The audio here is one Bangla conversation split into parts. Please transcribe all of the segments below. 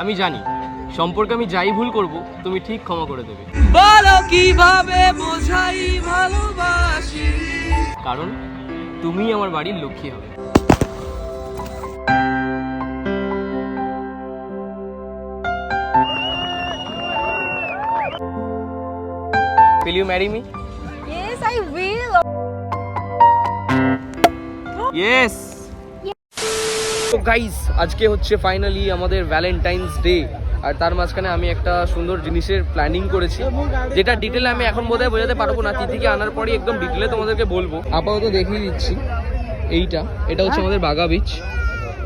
আমি জানি সম্পর্কে আমি যাই ভুল করব তুমি ঠিক ক্ষমা করে দেবে। বলো কিভাবে বোঝাই ভালোবাসি, কারণ তুমি আমার বাড়ির লক্ষ্মী হবে। Will you marry me? Yes, I will. Yes. তো গাইস, আজকে হচ্ছে ফাইনালি আমাদের ভ্যালেন্টাইন্স ডে, আর তার মাঝখানে আমি একটা সুন্দর জিনিসের প্ল্যানিং করেছি, যেটা ডিটেলে আমি এখন বোধহয় বোঝাতে পারবো না। তিথিকে আনার পরই একদম ডিটেলে তোমাদেরকে বলবো। আপাতত দেখিয়ে দিচ্ছি এটা হচ্ছে আমাদের বাগা বিচ।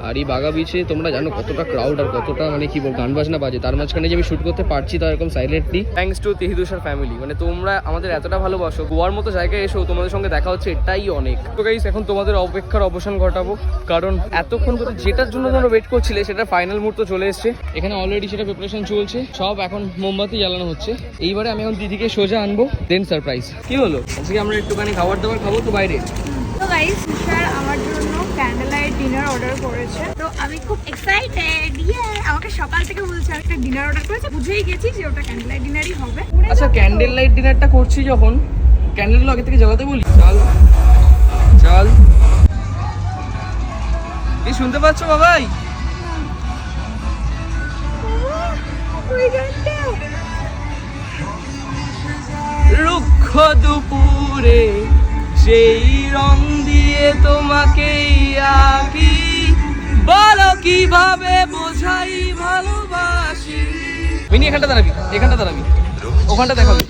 আর এই বাগা বিচে তোমরা জানো কতটা ক্রাউড আর কতটা মানে কি বল গান বাজনা বাজে। তার মাঝখানে যে আমি শ্যুট করতে পারছি তা এরকম সাইলেন্টলি থ্যাঙ্কস টু তিহিদুষার ফ্যামিলি। মানে তোমরা আমাদের এতটা ভালোবাসো, গোয়ার মতো জায়গায় এসেও তোমাদের সঙ্গে দেখা হচ্ছে, এটাই অনেক। তো গাইস, এখন তোমাদের অপেক্ষার অবসান ঘটাবো, কারণ এতক্ষণ ধরে যেটার জন্য তোমরা ওয়েট করছিলে সেটা ফাইনাল মুহূর্ত চলে এসছে। এখানে অলরেডি সেটা প্রিপারেশন চলছে, সব এখন মোমবাতি জ্বালানো হচ্ছে। এইবারে আমি এখন দিদিকে সোজা আনবো, দেন সারপ্রাইজ। কি হলো, আজকে আমরা একটুখানি খাবার দাবার খাবো তো বাইরে। তো গাইস, তুষার আমার জন্য ক্যান্ডেল লাইট ডিনার অর্ডার করেছে, তো আমি খুব এক্সাইটেড। আমাকে সকাল থেকে বলছে আমি একটা ডিনার অর্ডার করেছে, বুঝেই গেছি যে ওটা ক্যান্ডেল লাইট ডিনারই হবে। আচ্ছা, ক্যান্ডেল লাইট ডিনারটা করছি যখন, ক্যান্ডেলগুলো আগে থেকে জ্বালাতে বলি। চল চল, এই শুনতে পাচ্ছ বাবাই? ওই গানটা রুক্ষ দুপুরে সেই রং দিয়ে তোমাকে আঁকি, বলো কিভাবে বোঝাই ভালোবাসি। মিনি এখানটা দাঁড়াবি, এখানটা দাঁড়াবি, ওখানটা দেখাবি।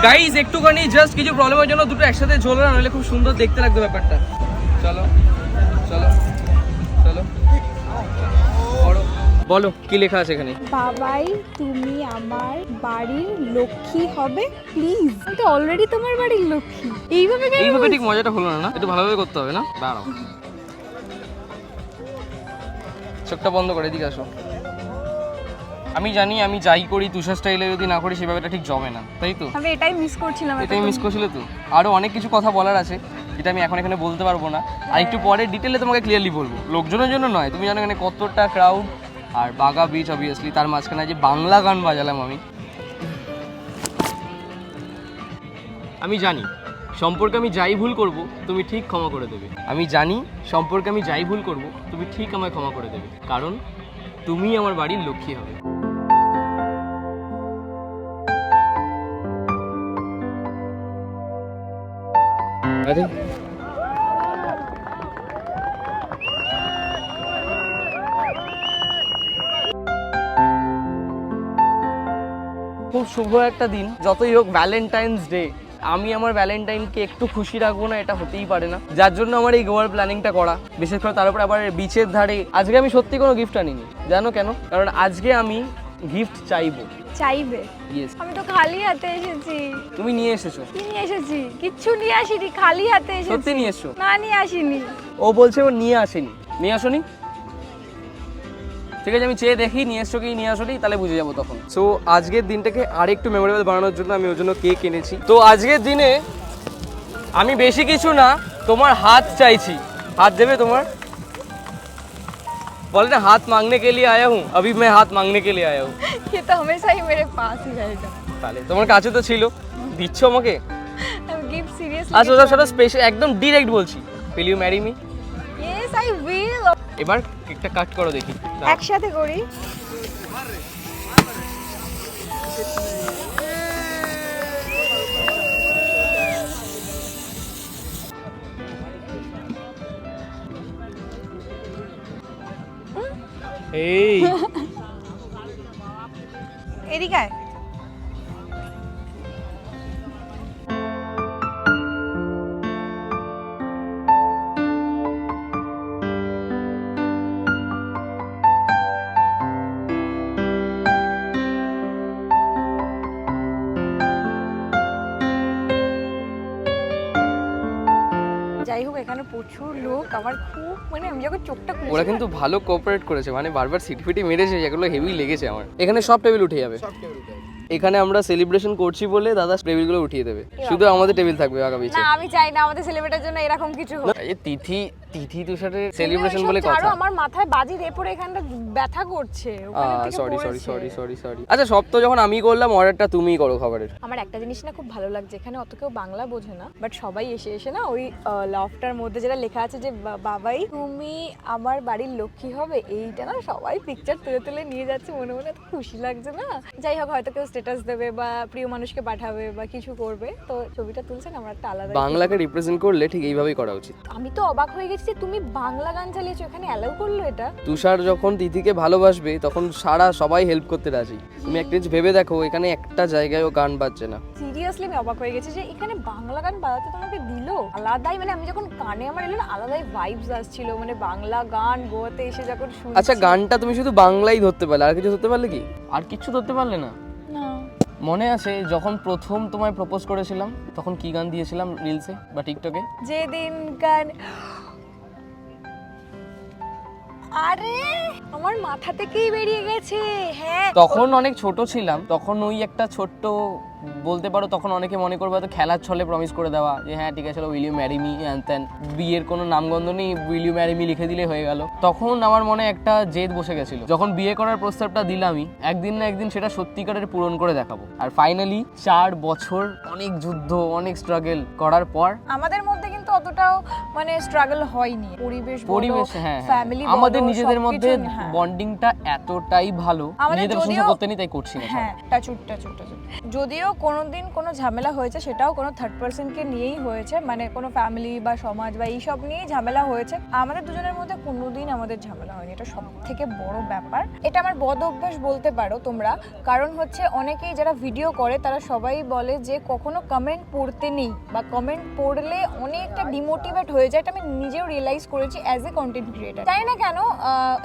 গাইজ, একটুখানি জাস্ট কিছু প্রবলেমের জন্য দুটো একসাথে ঝোলো না, নাহলে খুব সুন্দর দেখতে লাগবে ব্যাপারটা। চলো চলো চলো, বলো কি লেখা আছে এখানে? বাবাই তুমি আমার বাড়ির লক্ষ্মী হবে প্লিজ। আমি তো অলরেডি তোমার বাড়ির লক্ষ্মী। এইভাবে ঠিক মজাটা হলো না, একটু ভালোভাবে করতে হবে না? দাঁড়াও, চোখটা বন্ধ করে এদিকে আসো। আমি জানি আমি যাই করি তুষার স্টাইলে যদি না করি সেভাবে ঠিক জমে না, তাই তো? আমি এটাই মিস করছিলাম। এটাই মিস করছিলে তো? আরও অনেক কিছু কথা বলার আছে যেটা আমি এখন এখানে বলতে পারবো না, আর একটু পরে ডিটেলে তোমাকে ক্লিয়ারলি বলবো। লোকজনের জন্য নয়, তুমি জানো এখানে কতটা ক্রাউড, আর বাগা বিচ অবভিয়াসলি, তার মাঝখানে যে বাংলা গান বাজালাম আমি জানি সম্পর্কে আমি যাই ভুল করব তুমি ঠিক ক্ষমা করে দেবে। আমি জানি সম্পর্কে আমি যাই ভুল করব তুমি ঠিক আমায় ক্ষমা করে দেবে, কারণ তুমি আমার বাড়ির লক্ষ্মী হবে। আরে খুব শুভ একটা দিন, যতই হোক ভ্যালেন্টাইন্স ডে। আমি আমার ভ্যালেন্টাইনকে একটু খুশি রাখবো না, এটা হতেই পারে না। যার জন্য আমার এই গোয়ার প্ল্যানিংটা করা, বিশেষ করে তার উপরে আবার বিচের ধারে। আজকে আমি সত্যি কোনো গিফট আনিনি, জানো কেন? কারণ আজকে আমি গিফট চাইবো। চাইবে? ইয়েস। আমি তো খালি হাতে এসেছি। তুমি নিয়ে এসেছো? কি নিয়ে এসেছি? কিচ্ছু নিয়ে আসিনি, খালি হাতে এসেছি। সত্যি নিয়ে এসছো? না, নিয়ে আসিনি। ও বলছে ও নিয়ে আসেনি। নিয়ে আসোনি? ঠিক আছে, আমি চেয়ে দেখি নিয়ে এসছো কি নিয়ে আসোনি, তাহলে বুঝে যাবো তখন। সো আজকের দিনটাকে আরেকটু মেমোরেবল বানানোর জন্য আমি ওর জন্য কেক এনেছি। তো আজকের দিনে আমি বেশি কিছু না, তোমার হাত চাইছি। হাত দেবে তোমার? बोले ना हाथ मांगने के लिए आया हूँ, अभी मैं हाथ मांगने के लिए आया हूँ। ये तो हमेशा ही मेरे पास ही रहेगा। তাহলে তোমার কাছে তো ছিল, দিচ্ছ আমাকে। I'm give seriously. আচ্ছা ওটা সেটা স্পেশাল, একদম ডাইরেক্ট বলছি। Will you marry me? Yes, I will. এবার কেকটা কাট করো দেখি। একসাথে করি। এই এদিকে আয়। যাই হোক এখানে প্রচুর লোক, আমার খুব মানে আমি যখন চোখটা খুলেছি ওরা কিন্তু ভালো কোঅপারেট করেছে, মানে বারবার সিটফিটি মেরেছে, যেগুলো হেভি লেগেছে আমার। এখানে সব টেবিল উঠে যাবে। এখানে আমরা সেলিব্রেশন করছি বলে দাদা টেবিলগুলো উঠিয়ে দেবে, শুধু আমাদের টেবিল থাকবে আগামী। না আমি চাই না আমাদের সেলিব্রেটের জন্য এরকম কিছু হোক। এই তিথি তুষারের সেলিব্রেশন বলে কথা। আমার মাথায় বাজি দিয়ে পড়ে এখানটা ব্যথা করছে। সরি। আচ্ছা সব তো যখন আমি করলাম, অর্ডারটা তুমিই করো খাবারের। আমার একটা জিনিস না খুব ভালো লাগছে, এখানে অত কেউ বাংলা বোঝে না, বাট সবাই এসে এসে না ওই লফটার মধ্যে যেটা লেখা আছে যে বাবাই তুমি আমার বাড়ির লক্ষ্মী হবে, এইটা না সবাই পিকচার তুলে তুলে নিয়ে যাচ্ছে, মনে মনে এত খুশি লাগছে না। যাই হোক হয়তো কেউ স্ট্যাটাস দেবে বা প্রিয় মানুষকে পাঠাবে বা কিছু করবে, তো ছবিটা তুলছেন আমরা একটা আলাদা। বাংলাকে রিপ্রেজেন্ট করলে ঠিক এইভাবেই করা উচিত। আমি তো অবাক হয়ে গেছি যে তুমি বাংলা গান চালিয়েছো, এখানে অ্যালাউ করলো এটা? তুষার যখন তিথিকে ভালোবাসবে তখন সবাই হেল্প করতে রাজি। তুমি একটা জিনিস ভেবে দেখো, এখানে একটা জায়গায়ও গান বাজছে না। সিরিয়াসলি আমি অবাক হয়ে গেছি যে এখানে বাংলা গান বাজাতে তোমাকে দিল। আলাদাই মানে আমি যখন কানে আমার এলো না, আলাদাই ভাইবস আসছিল, মানে বাংলা গান গোয়াতে এসে যখন শুনছি। আচ্ছা গানটা তুমি শুধু বাংলাই ধরতে পারলে, আর কিছু ধরতে পারলে কি? আর কিছু ধরতে পারলে না? মনে আছে যখন প্রথম তোমায় প্রপোজ করেছিলাম তখন কি গান দিয়েছিলাম রিলসে বা টিকটকে? যেদিন গান, আরে আমার মাথা থেকেই বেরিয়ে গেছে। হ্যাঁ তখন অনেক ছোট ছিলাম, তখন ওই একটা ছোট্ট বলতে পারো, তখন অনেকে মনে করবে হয়তো খেলার ছলে প্রমিস করে দেওয়া যে হ্যাঁ ঠিক আছে will you marry me and then, বিয়ের কোনো নামগন্ধ নেই, উইল ইউ ম্যারি মি লিখে দিলে হয়ে গেল। তখন আমার মনে একটা জেদ বসে গেছিল, যখন বিয়ে করার প্রস্তাবটা দিলামই, একদিন না একদিন সেটা সত্যিকারের পূরণ করে দেখাবো। আর ফাইনালি 4 বছর অনেক যুদ্ধ, অনেক স্ট্রাগল করার পর আমাদের মধ্যে কিন্তু অতটাও মানে স্ট্রাগল হয়নি। পরিবেশ হ্যাঁ ফ্যামিলি আমাদের নিজেদের মধ্যে বন্ডিংটা এতটাই ভালো, নিজেদের প্রশংসা করতে নেই তাই করছি না। হ্যাঁ টাচুট। যদিও কোনোদিন কোনো ঝামেলা হয়েছে, সেটাও কোনো থার্ড পার্সনকে নিয়েই হয়েছে, মানে কোনো ফ্যামিলি বা সমাজ বা এইসব নিয়েই ঝামেলা হয়েছে। আমাদের দুজনের মধ্যে কোনোদিন আমাদের ঝামেলা হয়নি, এটা সব থেকে বড় ব্যাপার। এটা আমার বদ অভ্যাস বলতে পারো তোমরা, কারণ হচ্ছে অনেকেই যারা ভিডিও করে তারা সবাই বলে যে কখনো কমেন্ট পড়তে নেই, বা কমেন্ট পড়লে অনেকটা ডিমোটিভেট হয়ে যায়। এটা আমি নিজেও রিয়েলাইজ করেছি অ্যাজ এ কন্টেন্ট ক্রিয়েটার। তাই না কেন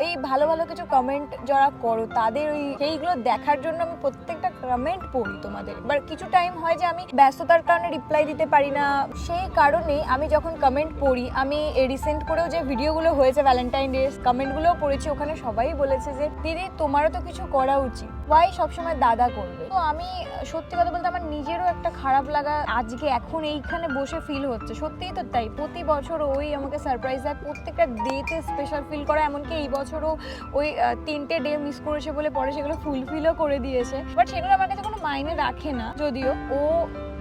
এই ভালো ভালো কিছু কমেন্ট যারা করো তাদের ওই সেইগুলো দেখার জন্য আমি প্রত্যেকটা কমেন্ট পড়ি তোমাদের। এবার কিছু টাইম হয় যে আমি ব্যস্ততার কারণে রিপ্লাই দিতে পারি না, সেই কারণে আমি যখন কমেন্ট পড়ি, আমি রিসেন্ট করেও যে ভিডিওগুলো হয়েছে ভ্যালেন্টাইন ডে কমেন্টগুলোও পড়েছি, ওখানে সবাই বলেছে যে দিদি তোমারও তো কিছু করা উচিত, ওয়াই সবসময় দাদা করবে। তো আমি সত্যি কথা বলতে আমার নিজেরও একটা খারাপ লাগা আজকে এখন এইখানে বসে ফিল হচ্ছে। সত্যিই তো তাই, প্রতি বছর ওই আমাকে সারপ্রাইজ দেয়, প্রত্যেকটা ডেতে স্পেশাল ফিল করা, এমনকি এই বছরও ওই 3টে ডে মিস করেছে বলে পরে সেগুলো ফুলফিলও করে দিয়েছে। বাট সেগুলো আমার কাছে কোনো মাইনে রাখে না, যদিও ও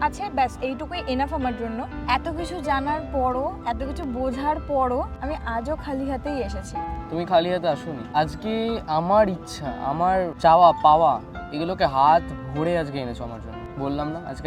আছে ব্যাস এইটুকুই এনাফ আমার জন্য। এত কিছু জানার পরও, এত কিছু বোঝার পরও আমি আজও খালি হাতেই এসেছি। তুমি খালি হাতে আসোনি। আজকে আমার ইচ্ছা, আমার চাওয়া পাওয়া এগুলোকে হাত ভরে আজকে এনেছো আমার জন্য। বললাম না আজকে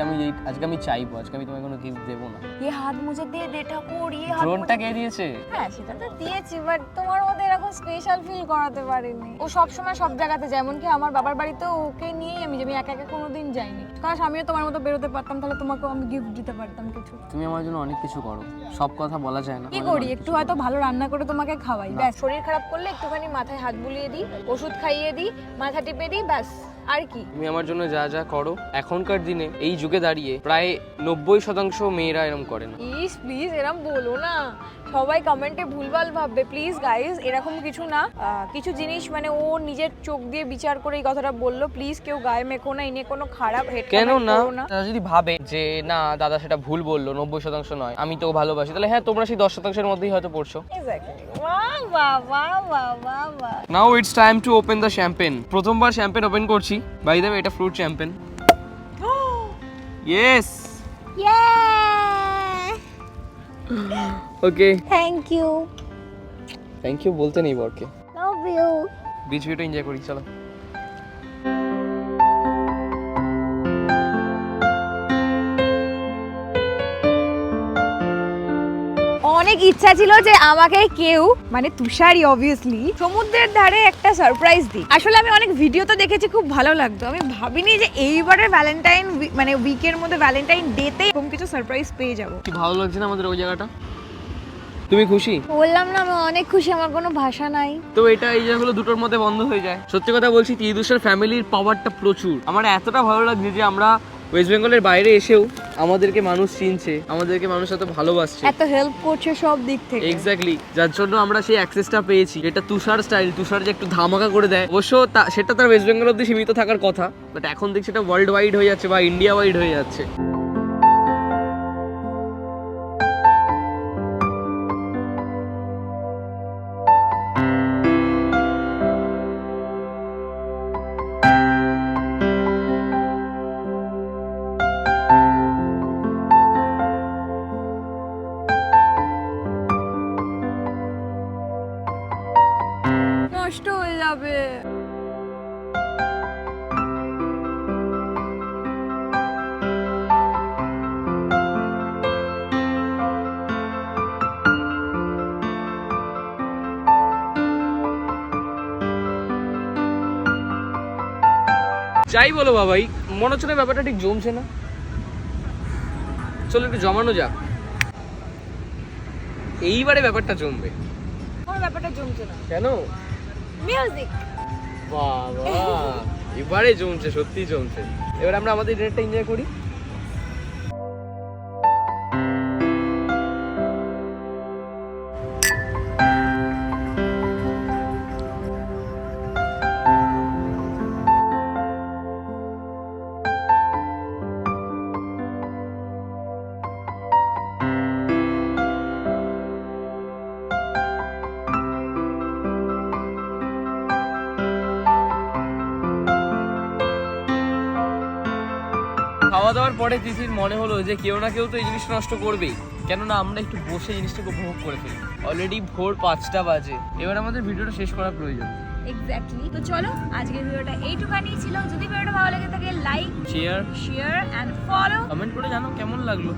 আমি চাইবো, আজকে আমি তোমায় কোনো গিফট দেবো না। এই হাত মুছে দিয়ে দেটা করি, ড্রোনটা কে দিয়েছে? হ্যাঁ সেটা তো দিয়েছি, বাট তোমার মধ্যে এরকম স্পেশাল ফিল করাতে পারিনি। ও সবসময় সব জায়গাতে, যেমন কি আমার বাবার বাড়িতে ওকে নিয়েই আমি একা একা কোনোদিন যাইনি। কারণ আমিও তোমার মতো বেরোতে পারতাম, তাহলে তোমাকেও আমি গিফট দিতে পারতাম কিছু। তুমি আমার জন্য অনেক কিছু করো, সব কথা বলা যায় না। কি করি, একটু হয়তো ভালো রান্না করে তোমাকে খাওয়াই, ব্যাস। শরীর খারাপ করলে একটুখানি মাথায় হাত বুলিয়ে দিই, ওষুধ খাইয়ে দিই, মাথা টিপে দিই, ব্যাস। আর কি তুমি আমার জন্য যা যা করো, এখনকার দিনে এই যুগে দাঁড়িয়ে প্রায় 90% মেয়েরা এরকম করে না। প্লিজ এরকম বলো না, সবাই কমেন্টে ভুলভাল ভাববে। প্লিজ গাইজ এরকম কিছু না, কিছু জিনিস মানে ও নিজের চোখ দিয়ে বিচার করে এই কথাটা বললো। প্লিজ কেউ গায়ে মেখো না, ইনি কোনো খারাপ হেড কেন না। তারা যদি ভাবে যে না দাদা সেটা ভুল বললো, 90% নয়, আমি তো ভালোবাসি, তাহলে হ্যাঁ তোমরা সেই 10%-এর মধ্যেই হয়তো পড়ছো। Now it's time to open the champagne. প্রথমবার শ্যাম্পেন ওপেন করছি, বাই দ্য ওয়ে এটা fruit champagne. Yes okay thank you বলতে নেই বরকে। Love you. বিচ ভিউটা এনজয় করি, চলো। অনেক ইচ্ছা ছিল যে আমাকে কেউ মানে তুষারই অবভিয়াসলি সমুদ্রের ধারে একটা সারপ্রাইজ দিই। আসলে আমি অনেক ভিডিও তো দেখেছি, খুব ভালো লাগতো। আমি ভাবিনি যে এইবারের ভ্যালেন্টাইন মানে উইকের মধ্যে ভ্যালেন্টাইন ডেতে এরকম কিছু সারপ্রাইজ পেয়ে যাবো। কি ভালো লাগছে না আমাদের ওই জায়গাটা? তুমি খুশি? বললাম না আমি অনেক খুশি, আমার কোনো ভাষা নাই। তো এটা এই জায়গাগুলো দুটোর মধ্যে বন্ধ হয়ে যায়। সত্যি কথা বলছি, তিদুষের ফ্যামিলির পাওয়ারটা প্রচুর। আমার এতটা ভালো লাগছে যে আমরা ওয়েস্ট বেঙ্গলের বাইরে এসেও আমাদেরকে মানুষ চিনছে, আমাদেরকে মানুষ এত ভালোবাসছে, এত হেল্প করছে সব দিক থেকে। এক্স্যাক্টলি, যার জন্য আমরা সেই অ্যাক্সেসটা পেয়েছি। এটা তুষার স্টাইল, তুষার যে একটু ধামাকা করে দেয়। অবশ্য সেটা তার ওয়েস্ট বেঙ্গল অব্দি সীমিত থাকার কথা, বাট এখন দেখছি সেটা ওয়ার্ল্ড ওয়াইড হয়ে যাচ্ছে বা ইন্ডিয়া ওয়াইড হয়ে যাচ্ছে। নষ্ট হয়ে যাবে। যাই বলো বাবাই, মনে হচ্ছে না ব্যাপারটা ঠিক জমছে না। চলো একটু জমানো যাক, এইবারে ব্যাপারটা জমবে। আমার ব্যাপারটা জমছে না কেন? মিউজিক। বাবা, এবারে জমছে, সত্যি জমছে। এবার আমরা আমাদের ডেটটা এনজয় করি। খাওয়া দাওয়ার পরে তিথির মনে হলো যে কেউ না কেউ তো এই জিনিসটা নষ্ট করবেই, কেননা আমরা একটু বসে জিনিসটাকে উপভোগ করে ফেলি। অলরেডি ভোর 5টা বাজে, এবার আমাদের ভিডিওটা শেষ করা প্রয়োজন। এক্স্যাক্টলি। তো চলো আজকের ভিডিওটা এইটুখানি ছিল। যদি ভিডিওটা ভালো লেগে থাকে like, share share and follow. Comment করে জানো কেমন লাগলো।